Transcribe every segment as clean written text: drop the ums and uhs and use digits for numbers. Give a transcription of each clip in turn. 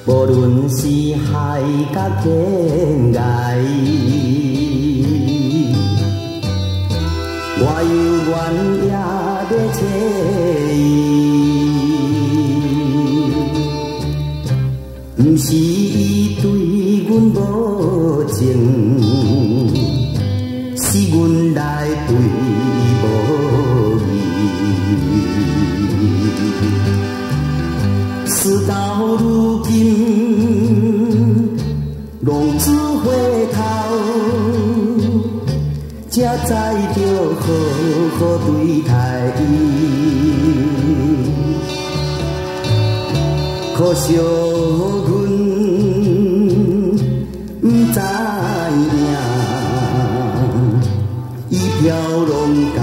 无论是海角天涯，我犹原也在找伊。不是伊对阮无情，是阮来对伊无义。事到如今，浪子回头，才知着好好对待伊。可惜阮不知影，伊飘浪到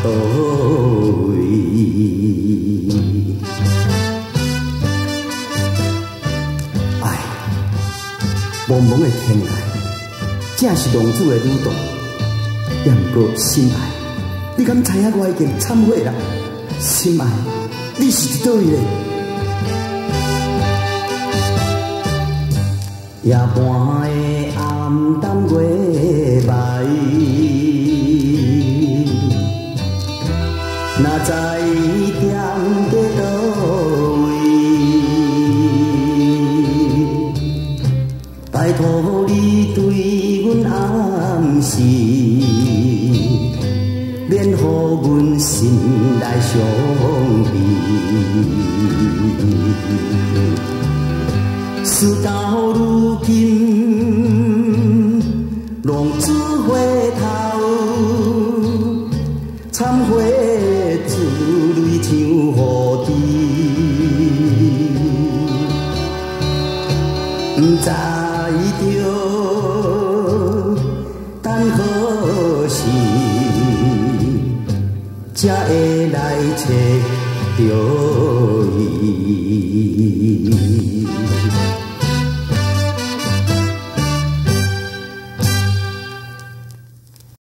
倒位。茫茫的天涯，正是浪子的旅途。也毋过心爱，你敢知影我已经忏悔啦？心爱，你是伫倒位咧？夜半的暗淡月白，哪知踮在倒位？拜托你对阮暗示，免予阮心内伤悲。事到如今，浪子回头，忏悔珠泪像雨滴。不知着等何时，才会来找着。